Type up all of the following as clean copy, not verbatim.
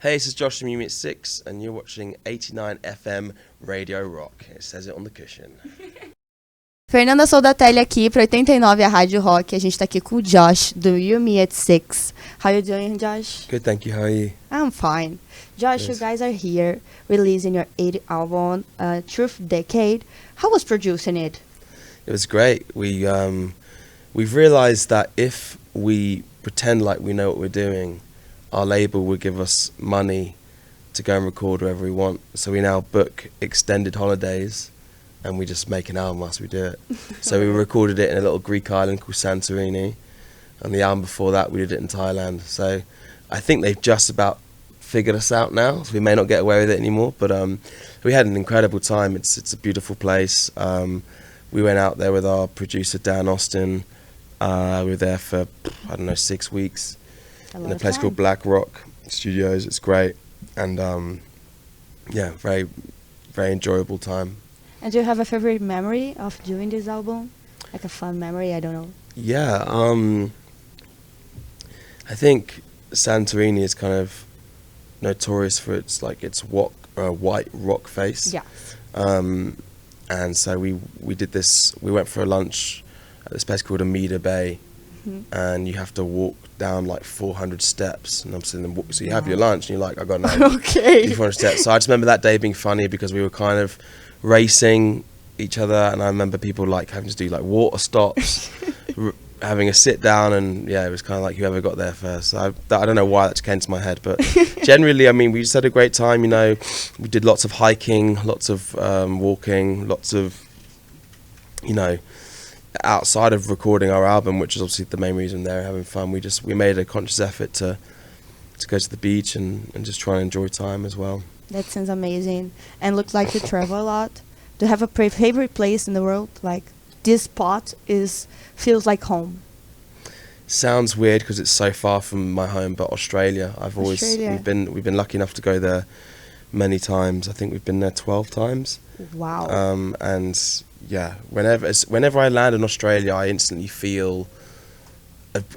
Hey, this is Josh from Unit 6, and you're watching 89 FM Radio Rock. It says it on the cushion. Fernanda, Soldateli aqui para 89 a Rádio Rock. A gente tá aqui com o Josh do Yumi at 6. How you doing, Josh? Good, thank you. How are you? I'm fine. Josh, you guys are here releasing your 8th album, Truth Decade. How was producing it? It was great. We've realised that if we pretend like we know what we're doing, our label will give us money to go and record wherever we want. So we now book extended holidays and we just make an album whilst we do it. So we recorded it in a little Greek island called Santorini, and the album before that we did it in Thailand. So I think they've just about figured us out now, so we may not get away with it anymore, but we had an incredible time. It's a beautiful place. We went out there with our producer Dan Austin. We were there for 6 weeks in a place called Black Rock Studios. It's great, and very, very enjoyable time. And do you have a favorite memory of doing this album? Like a fun memory, I don't know. Yeah, I think Santorini is kind of notorious for its white rock face. Yeah. And so we did this. We went for a lunch at this place called Amida Bay, and you have to walk down like 400 steps. And I'm sitting there, so you have your lunch, and you're like, I got no. Okay. 400 steps. So I just remember that day being funny because we were kind of racing each other, and I remember people like having to do like water stops, having a sit down, and yeah, it was kind of like whoever got there first. So I don't know why that just came to my head, but generally, I mean, we just had a great time. You know, we did lots of hiking, lots of walking, lots of, you know, outside of recording our album, which is obviously the main reason they're having fun. We made a conscious effort to go to the beach and just try and enjoy time as well. That sounds amazing. And looks like you travel a lot. Do you have a favorite place in the world? Like, this spot feels like home. Sounds weird because it's so far from my home, but Australia. We've been lucky enough to go there many times. I think we've been there 12 times. Wow. And yeah, whenever I land in Australia, I instantly feel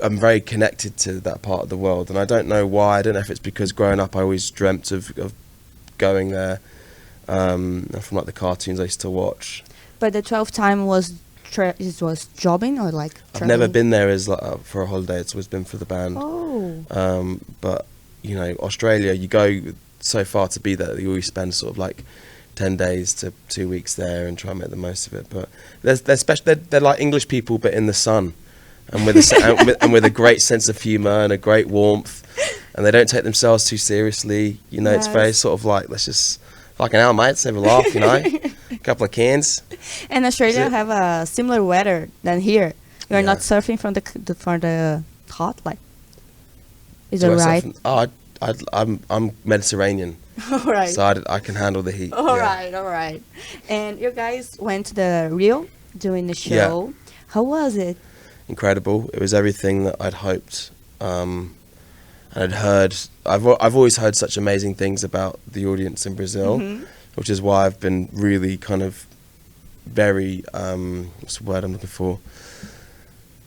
I'm very connected to that part of the world, and I don't know why. I don't know if it's because growing up I always dreamt of going there, from like the cartoons I used to watch. But the 12th time was jobbing or like traveling? I've never been there as for a holiday. It's always been for the band. Oh. But you know, Australia, you go so far to be there, you always spend sort of like 10 days to 2 weeks there and try and make the most of it. But they're like English people, but in the sun, and with a great sense of humour and a great warmth, and they don't take themselves too seriously. You know, It's very sort of like, let's just fucking hell, mate, let's have a laugh. You know, a couple of cans. And Australia have a similar weather than here. You're not surfing from the hot, like. Is it right? I'm Mediterranean. All right. So I can handle the heat. All right. And you guys went to the Rio doing the show. Yeah. How was it? Incredible. It was everything that I'd hoped. And I'd heard. I've always heard such amazing things about the audience in Brazil, which is why I've been really kind of very what's the word I'm looking for?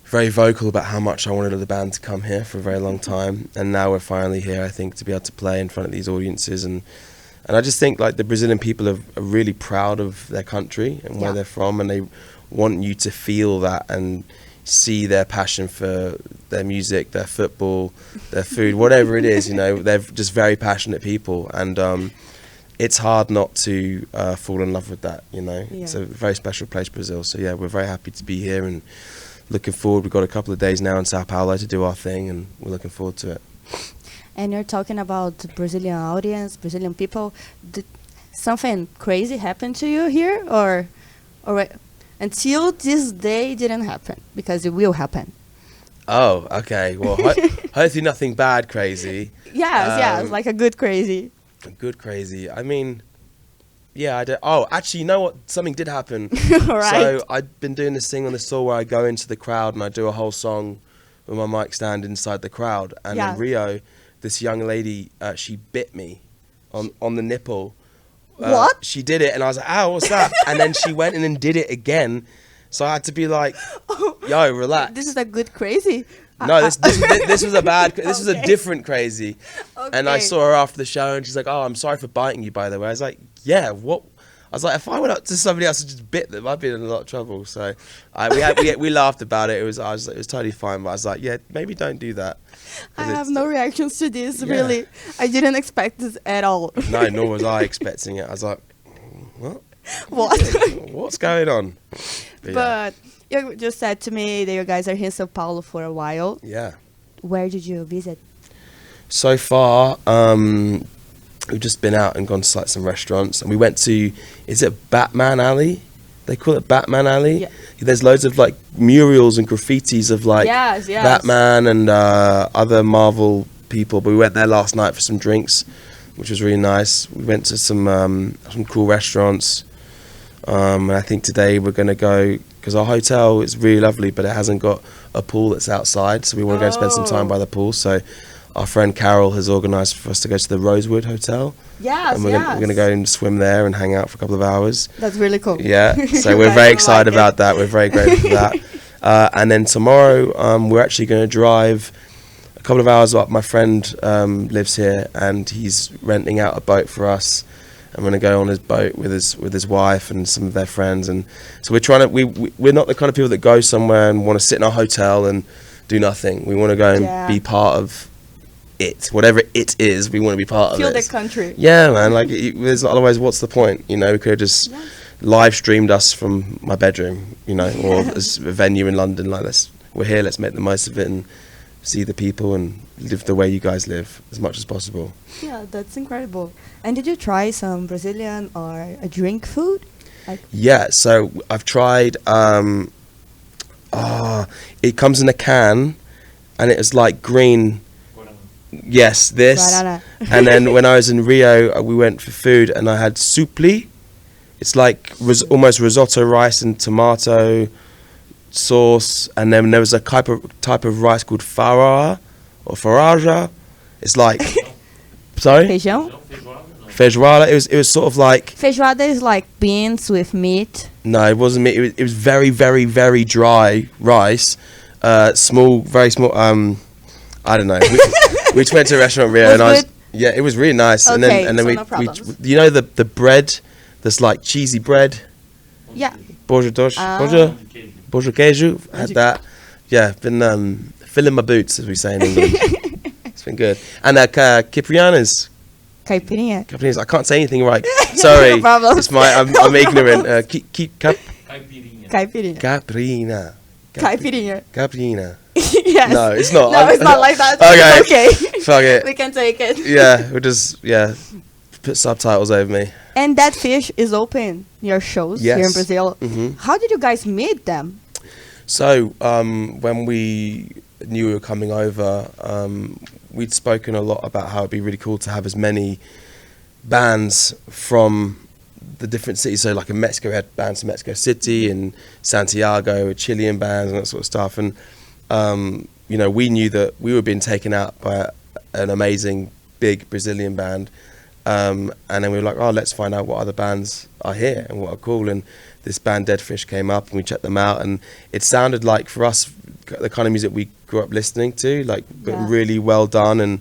Very vocal about how much I wanted the band to come here for a very long time, and now we're finally here. I think to be able to play in front of these audiences, and I just think like the Brazilian people are really proud of their country and where they're from, and they want you to feel that and see their passion for their music, their football, their food, whatever it is. You know, they're just very passionate people, and it's hard not to fall in love with that. You know, it's a very special place, Brazil. So yeah, we're very happy to be here and looking forward. We've got a couple of days now in Sao Paulo to do our thing, and we're looking forward to it. And you're talking about the Brazilian audience, Brazilian people. Did something crazy happen to you here, or until this day didn't happen? Because it will happen. Oh, okay. Well, hopefully nothing bad crazy. Yes, like a good crazy. A good crazy. I mean, yeah, I don't. Oh, actually, you know what? Something did happen. Right. So I'd been doing this thing on the tour where I go into the crowd and I do a whole song with my mic stand inside the crowd. And in Rio, this young lady, she bit me on the nipple. What? She did it, and I was like, "Ow, what's that?" And then she went in and did it again. So I had to be like, "Yo, relax." This is a good crazy. No, this was a bad. This was a Okay. different crazy. And I Okay. saw her after the show, and she's like, "Oh, I'm sorry for biting you." By the way, I was like, "Yeah, what?" I was like, "If I went up to somebody else and just bit them, I'd be in a lot of trouble." So, we laughed about it. It was totally fine. But I was like, "Yeah, maybe don't do that." 'Cause I have it's- no reactions to this. Yeah. Really, I didn't expect this at all. No, nor was I expecting it. I was like, "What? What? What's going on?" But, But you just said to me that you guys are here in São Paulo for a while. yeah. Where did you visit? So far, we've just been out and gone to like some restaurants, and we went to, is it Batman Alley? They call it Batman Alley. Yeah. There's loads of like murals and graffitis of like Yes. Batman and other Marvel people. But we went there last night for some drinks, which was really nice. We went to some cool restaurants, and I think today we're gonna go because our hotel is really lovely, but it hasn't got a pool that's outside, so we want to go and spend some time by the pool. So our friend Carol has organised for us to go to the Rosewood Hotel, Yes. and we're gonna go and swim there and hang out for a couple of hours. That's really cool. Yeah, so You we're guys very will excited like it. about that. We're very grateful for that. And then tomorrow, we're actually going to drive a couple of hours up. My friend lives here, and he's renting out a boat for us. I'm going to go on his boat with his wife and some of their friends, and so we're trying to. We're not the kind of people that go somewhere and want to sit in a hotel and do nothing. We want to go and Yeah. be part of it, whatever it is. We want to be part Feel of the it. country. Yeah, man. Like, there's otherwise, what's the point? You know, we could have just Yes. live streamed us from my bedroom, you know, or as a venue in London. Like, we're here. Let's make the most of it and see the people and live the way you guys live as much as possible. Yeah, that's incredible. And did you try some Brazilian or a drink food? Like, Yeah. So I've tried. It comes in a can, and it was like green. Yes, this. Guarana. And then when I was in Rio, we went for food, and I had supli. It's like almost risotto rice and tomato sauce, and then there was a type of rice called fará or faraja. It's like, sorry, feijão? feijoada. It was sort of like, Feijoada is like beans with meat. no, it wasn't meat. It was very, very, very dry rice. Small, very small. I don't know. We just went to a restaurant in Rio, Was and good? yeah, it was really nice. and Okay, then so we, no problems. you know the bread that's like cheesy bread. Yeah. Boja dosh, Ah. boja queijo. Had that. Yeah, been filling my boots, as we say in England. It's been good. And Ciprianas. Caipirinha. I can't say anything right. Sorry, No problem. it's I'm ignorant. Keep Caipirinha. Caprina. Caipirinha. Caprina. Yes. No, it's not. No, it's not like that. Okay. Okay. Fuck it. We can take it. Yeah, we'll just put subtitles over me. And that fish is open your shows here in Yes. Brazil. hmm How did you guys meet them? So when we knew we were coming over, we'd spoken a lot about how it'd be really cool to have as many bands from the different cities. So like in Mexico, we had bands from Mexico City and Santiago, Chilean bands and that sort of stuff. And we knew that we were being taken out by an amazing big Brazilian band. And then we were like, oh, let's find out what other bands are here and what are cool. And this band Dead Fish came up and we checked them out. And it sounded like, for us, the kind of music we grew up listening to, like, but Yeah. really well done. And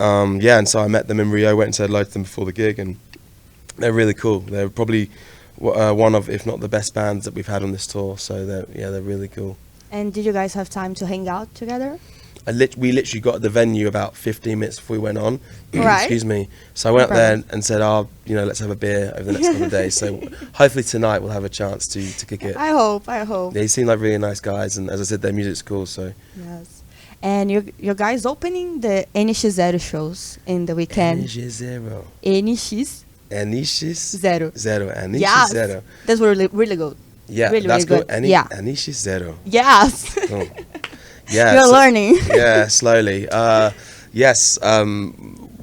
and so I met them in Rio, went and said hello to them before the gig. And they're really cool. They're probably one of, if not the best bands that we've had on this tour. So they're really cool. And did you guys have time to hang out together? We literally got at the venue about 15 minutes before we went on. Right. Excuse me. So I went up there and said, let's have a beer over the next couple of days. So hopefully tonight we'll have a chance to kick it. I hope. They seem like really nice guys, and as I said, their music's cool. So Yes. And you guys opening the NX0 shows in the weekend. NX0. NX0. NX0. Yes. NX0. That's really, really good. Yeah, Really, that's really good. good. Yeah. NX0. Yes. Cool. Yeah. You're learning. Yeah, slowly. Yes,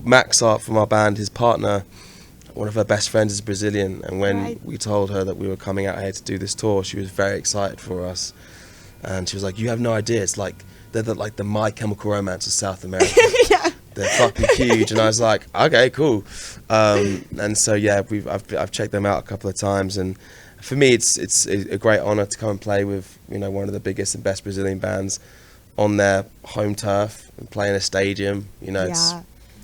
Max Art from our band, his partner, one of her best friends is Brazilian, and when Right. we told her that we were coming out here to do this tour, she was very excited for us, and she was like, "You have no idea. It's like they're like the My Chemical Romance of South America. Yeah. They're fucking huge." And I was like, "Okay, cool." And so yeah, I've checked them out a couple of times, and for me, it's a great honor to come and play with one of the biggest and best Brazilian bands on their home turf and playing a stadium. You know,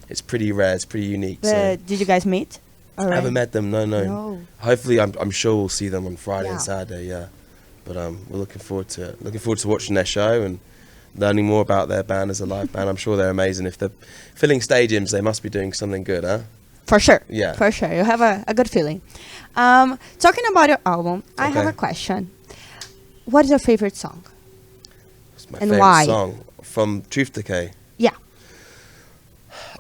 it's pretty rare. It's pretty unique. So. Did you guys meet? I haven't met them. No. Hopefully, I'm sure we'll see them on Friday and Saturday. Yeah, but we're looking forward to it. Looking forward to watching their show and learning more about their band as a live band. I'm sure they're amazing. If they're filling stadiums, they must be doing something good, huh? For sure. Yeah. For sure. You have a good feeling. Talking about your album, I have a question. What is your favorite song? What's my and favorite why? song from Truth Decay? Yeah.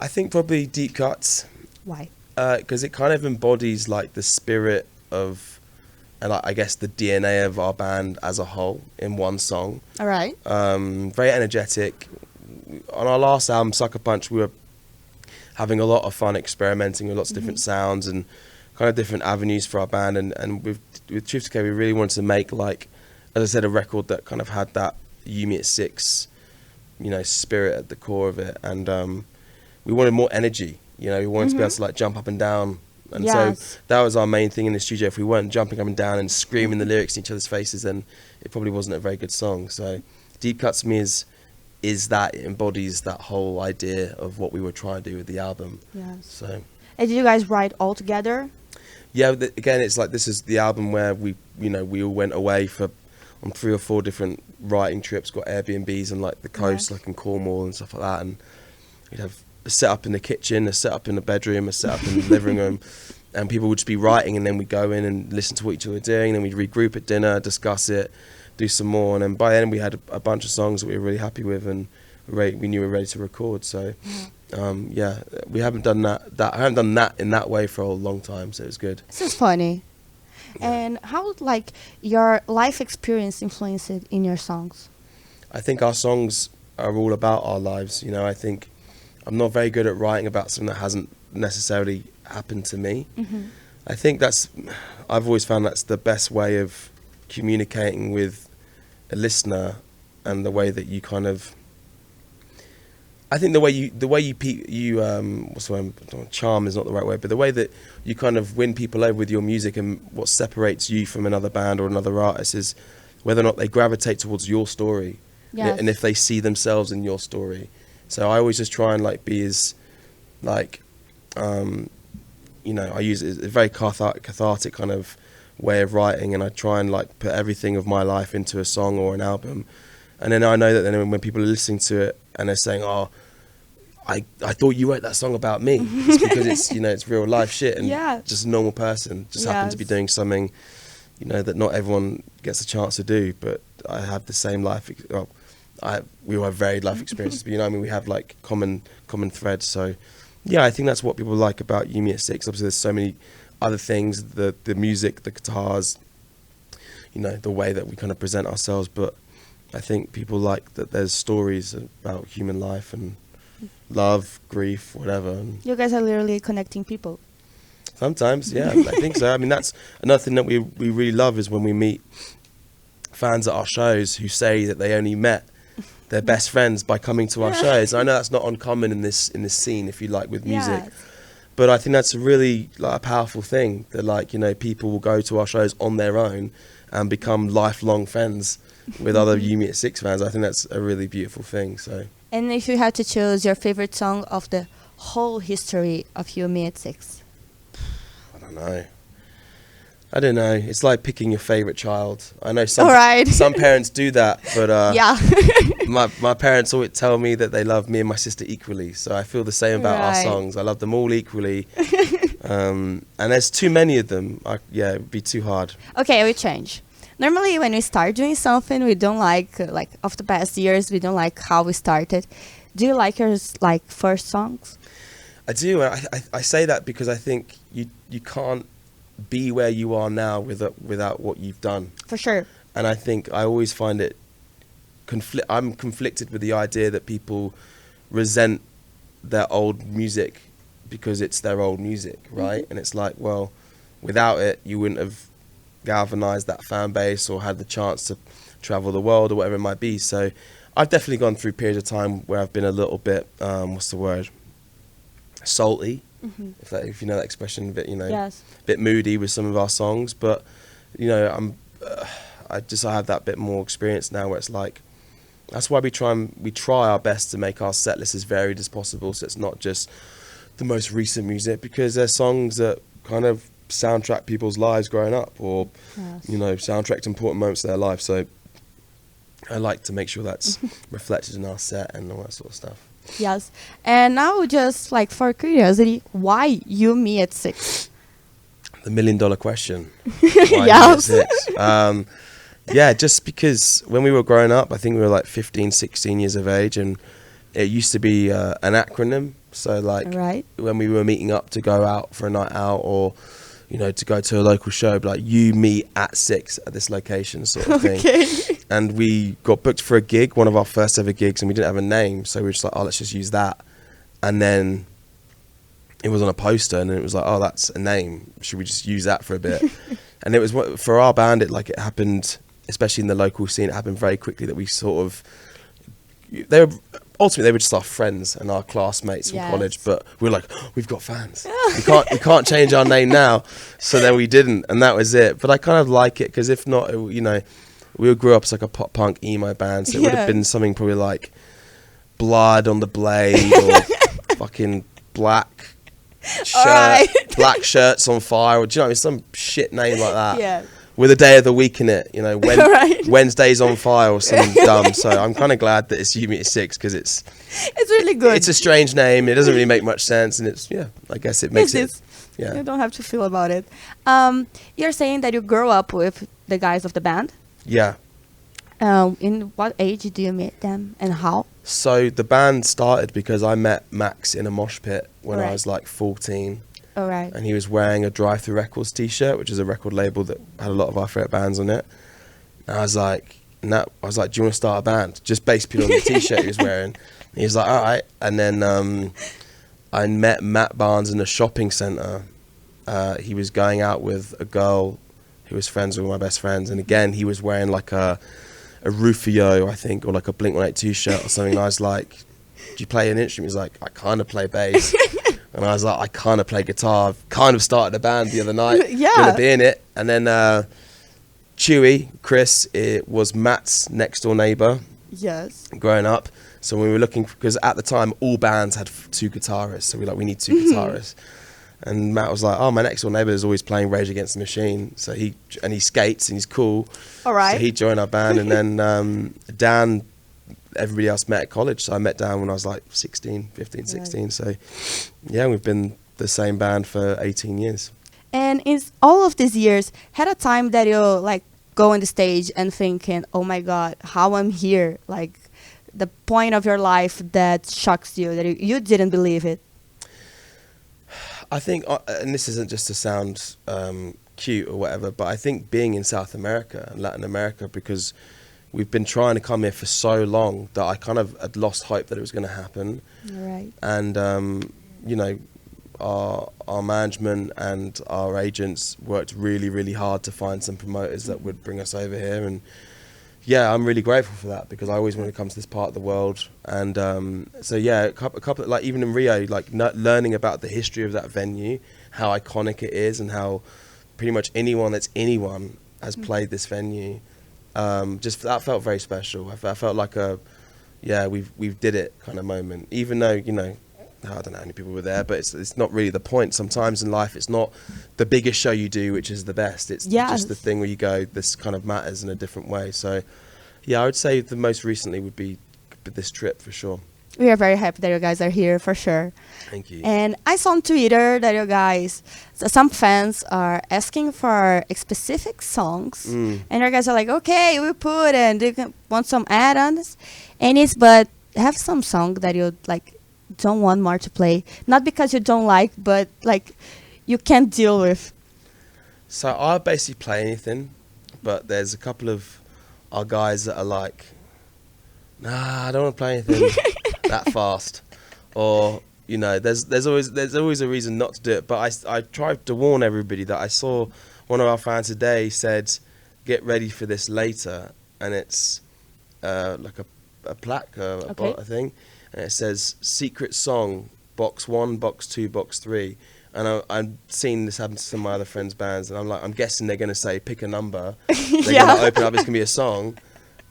I think probably Deep Cuts. Why? Because it kind of embodies like the spirit of, and I guess the DNA of our band as a whole in one song. All right. Very energetic. On our last album, Sucker Punch, we were having a lot of fun experimenting with lots of different sounds and kind of different avenues for our band. And with Truth Decay, we really wanted to make, like, as I said, a record that kind of had that You Me at Six, you know, spirit at the core of it. And we wanted more energy. You know, we wanted to be able to like jump up and down. And so that was our main thing in the studio. If we weren't jumping up and down and screaming the lyrics in each other's faces, then it probably wasn't a very good song. So Deep Cuts to me is that it embodies that whole idea of what we were trying to do with the album. Yes. So. And did you guys write all together? Yeah, again, it's like this is the album where we all went away on 3 or 4 different writing trips, got Airbnbs on like the coast, like in Cornwall and stuff like that, and we'd have a set up in the kitchen, a set up in the bedroom, a set up in the living room, and people would just be writing, and then we'd go in and listen to what each other were doing, and then we'd regroup at dinner, discuss it, do some more, and then by then we had a bunch of songs that we were really happy with, and we knew we were ready to record. So we haven't done that. I haven't done that in that way for a long time, so it was good. This is funny. And how would like your life experience influence it in your songs? I think our songs are all about our lives. You know, I think I'm not very good at writing about something that hasn't necessarily happened to me. I think I've always found that's the best way of communicating with a listener, and the way that you kind of, I think the way you what's the word? Charm is not the right word, but the way that you kind of win people over with your music, and what separates you from another band or another artist is whether or not they gravitate towards your story, and if they see themselves in your story. So I always just try and like be as like, you know, I use a very cathartic kind of way of writing, and I try and like put everything of my life into a song or an album. And then I know that then when people are listening to it and they're saying, "Oh, I thought you wrote that song about me," it's because it's, you know, it's real life shit, and just a normal person just happened to be doing something, you know, that not everyone gets a chance to do. But I have the same life. We all have varied life experiences, but you know, I mean, we have like common threads. So yeah, I think that's what people like about You Me at Six. Obviously, there's so many other things, the music, the guitars, you know, the way that we kind of present ourselves, but I think people like that there's stories about human life and love, grief, whatever. And you guys are literally connecting people. Sometimes, yeah, I think so. I mean, that's another thing that we really love is when we meet fans at our shows who say that they only met their best friends by coming to our shows. I know that's not uncommon in this scene, if you like, with music. But I think that's a really like a powerful thing, that like, you know, people will go to our shows on their own and become lifelong friends with other You Me at Six fans. I think that's a really beautiful thing. So. And if you had to choose your favorite song of the whole history of You Me at Six? I don't know. It's like picking your favorite child. I know some parents do that, but my parents always tell me that they love me and my sister equally. So I feel the same about our songs. I love them all equally. And there's too many of them. It'd be too hard. Okay, we change. Normally, when we start doing something, we don't like of the past years, we don't like how we started. Do you like your first songs? I do. I say that because I think you can't be where you are now without what you've done. For sure. And I think I always find it I'm conflicted with the idea that people resent their old music because it's their old music, right? And it's like, well, without it, you wouldn't have galvanized that fan base or had the chance to travel the world or whatever it might be. So I've definitely gone through periods of time where I've been a little bit, what's the word? Salty. If you know that expression, a bit, you know, a bit moody with some of our songs, but you know, I have that bit more experience now where it's like, that's why we try our best to make our set list as varied as possible, so it's not just the most recent music, because there's songs that kind of soundtrack people's lives growing up, or soundtracked important moments of their life. So I like to make sure that's reflected in our set and all that sort of stuff. Yes. And now, just like for curiosity, why you, me at 6? The $1 million question. Why Yes. me at 6? Yeah, just because when we were growing up, I think we were like 15, 16 years of age, and it used to be an acronym. So like when we were meeting up to go out for a night out, or to go to a local show, like you meet at 6 at this location sort of thing. Okay. And we got booked for a gig, one of our first ever gigs, and we didn't have a name, so we were just like, oh, let's just use that. And then it was on a poster, and then it was like, oh, that's a name, should we just use that for a bit? And it was, for our band, it happened, especially in the local scene, it happened very quickly that we sort of, ultimately they were just our friends and our classmates from college, but we were like, oh, we've got fans. we can't change our name now. So then we didn't, and that was it. But I kind of like it, because if not, we grew up as like a pop punk emo band, so it would have been something probably like Blood on the Blade, or fucking black shirts on fire, or do you know what I mean, some shit name like that. Yeah. With a day of the week in it, Wednesday's on fire or something dumb. So I'm kind of glad that it's You Me at 6, because it's really good. It's a strange name. It doesn't really make much sense, and it's I guess it makes it. You don't have to feel about it. You're saying that you grew up with the guys of the band. Yeah. In what age do you meet them, and how? So the band started because I met Max in a mosh pit when I was like 14. All right. And he was wearing a Drive Through Records t-shirt, which is a record label that had a lot of our favourite bands on it. And I was like, do you want to start a band? Just based purely on the t-shirt he was wearing. And he was like, all right. And then I met Matt Barnes in a shopping centre. He was going out with a girl who was friends with my best friends. And again, he was wearing like a Rufio, I think, or like a Blink-182 shirt or something. And I was like, do you play an instrument? He was like, I kind of play bass. And I was like, I kind of play guitar. I've kind of started a band the other night. Gonna be in it. And then Chewy, Chris, it was Matt's next door neighbour. Yes. Growing up. So we were looking, because at the time all bands had 2 guitarists. So we need 2 guitarists. And Matt was like, oh, my next door neighbour is always playing Rage Against the Machine. So he skates and he's cool. All right. So he joined our band. And then Dan, everybody else met at college. So I met Dan when I was like 15, 16. So yeah, we've been the same band for 18 years. And in all of these years, had a time that you like go on the stage and thinking, oh my God, how I'm here? Like the point of your life that shocks you, that you didn't believe it? I think, and this isn't just to sound cute or whatever, but I think being in South America and Latin America, because we've been trying to come here for so long that I kind of had lost hope that it was going to happen. Right. And, our management and our agents worked really, really hard to find some promoters that would bring us over here. And yeah, I'm really grateful for that, because I always wanted to come to this part of the world. And so yeah, a couple like even in Rio, like learning about the history of that venue, how iconic it is, and how pretty much anyone has played this venue. Just that felt very special. I felt like we've did it kind of moment. Even though I don't know how many people were there, but it's not really the point. Sometimes in life, it's not the biggest show you do which is the best. It's just the thing where you go, this kind of matters in a different way. So yeah, I would say the most recently would be this trip for sure. We are very happy that you guys are here, for sure. Thank you. And I saw on Twitter that you guys, some fans are asking for specific songs, and you guys are like, okay, we put and do you want some add-ons, but have some song that you like don't want more to play, not because you don't like, but like you can't deal with. So I basically play anything, but there's a couple of our guys that are like, nah, I don't want to play anything that fast, or there's always a reason not to do it. But I tried to warn everybody that I saw one of our fans today said, get ready for this later, and it's like a plaque, a thing, and it says secret song, box 1, box 2, box 3. And I've seen this happen to some of my other friends' bands, and I'm guessing they're going to say pick a number. They're going to open up, it's going to be a song.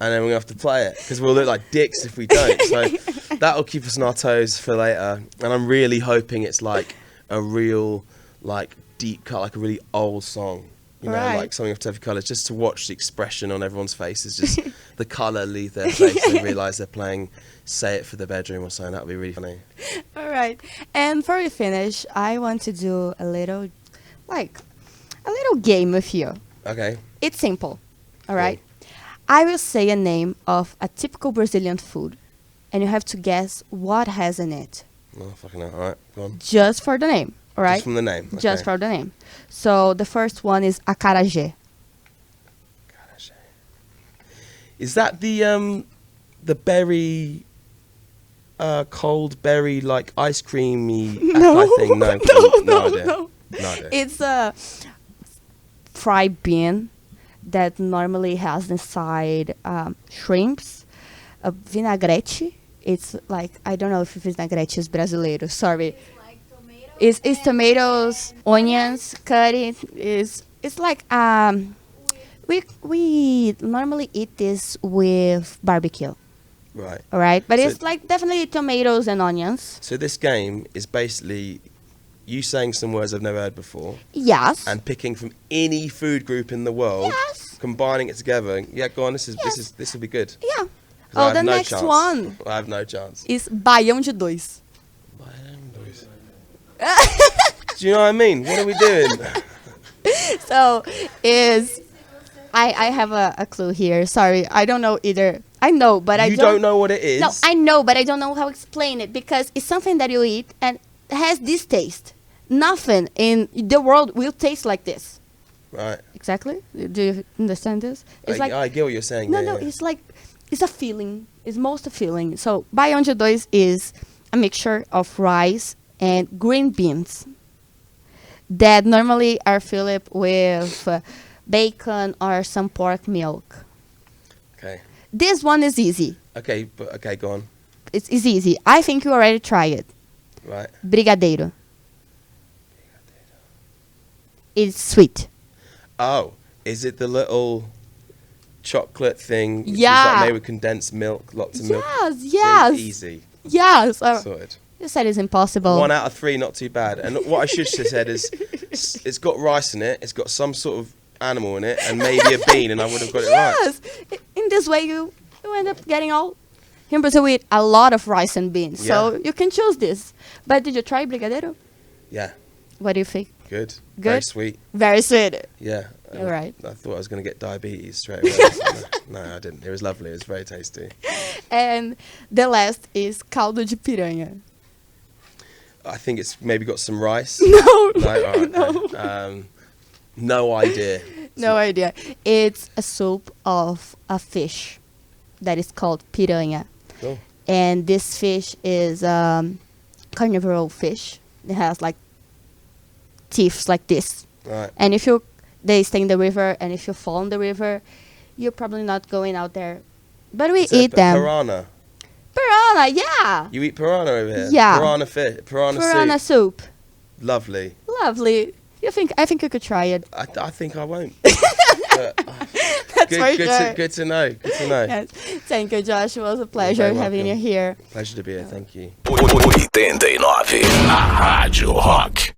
and then we're gonna have to play it because we'll look like dicks if we don't. So that'll keep us on our toes for later. And I'm really hoping it's like a real, like deep cut, like a really old song. You know, Right. like something of Tough Colours, just to watch the expression on everyone's faces, just the colour leave their face and they realise they're playing Say It for the Bedroom or something. That would be really funny. All right. And before we finish, I want to do a little game with you. Okay. It's simple. All right. I will say a name of a typical Brazilian food, and you have to guess what has in it. Oh, fucking hell. All right, go on. Just for the name. All right. Just from the name. Okay. Just for the name. So the first one is acarajé. Is that the berry, cold berry, like ice creamy thing? No, no idea. No idea. It's a fried bean that normally has inside shrimps, a vinagrete. It's like, I don't know if vinagrete is brasileiro. Sorry. It's tomatoes, onions, curry. It's like we normally eat this with barbecue. Right. All right, but So it's like definitely tomatoes and onions. So this game is basically you saying some words I've never heard before Yes. and picking from any food group in the world, Yes. combining it together. Yeah, go on. This will be good. 'Cause Yeah. I Oh, have the no next chance. one I have no chance. is baião de dois. Do you know what I mean? What are we doing? So I have a clue here. Sorry, I don't know either. I know, but I You don't know what it is? No, I know, but I don't know how to explain it because it's something that you eat and has this taste. Nothing in the world will taste like this. Right. Exactly. Do you understand this? It's I get what you're saying. no, yeah, no. yeah. It's like it's a feeling. It's most a feeling. So baião de dois is a mixture of rice and green beans that normally are filled with bacon or some pork milk. Okay. This one is easy. Okay, go on. It's easy. I think you already tried it. Right. Brigadeiro. It's sweet. Oh, is it the little chocolate thing? Which Yeah. Is like made with condensed milk, lots of milk. Yes, See? yes. Easy. Yes. Sorted. You said it's impossible. 1 out of 3, not too bad. And what I should have said is, it's got rice in it. It's got some sort of animal in it, and maybe a bean, and I would have got it right. Yes. In this way, you end up getting all. Here in Brazil, we eat a lot of rice and beans, so Yeah. you can choose this. But did you try brigadeiro? Yeah. What do you think? Good. Very Good? sweet. Very sweet. Yeah. All right. I thought I was going to get diabetes straight away. No, I didn't. It was lovely. It was very tasty. And the last is caldo de piranha. I think it's maybe got some rice. No, All right, no. No idea. No idea. It's a soup of a fish that is called piranha. Cool. And this fish is carnivorous fish. It has like teeth like this. Right. And if they stay in the river, and if you fall in the river, you're probably not going out there. But we eat them. Piranha. Piranha, yeah. You eat piranha over here? Yeah. Piranha fish. Piranha Piranha soup. soup. Lovely. Lovely. I think you could try it. I think I won't. But, That's for good sure. to know. Good to know. Yes. Thank you, Josh. It was a pleasure very having you welcome. here. Pleasure to be here. Thank you. 89, a Rádio Rock.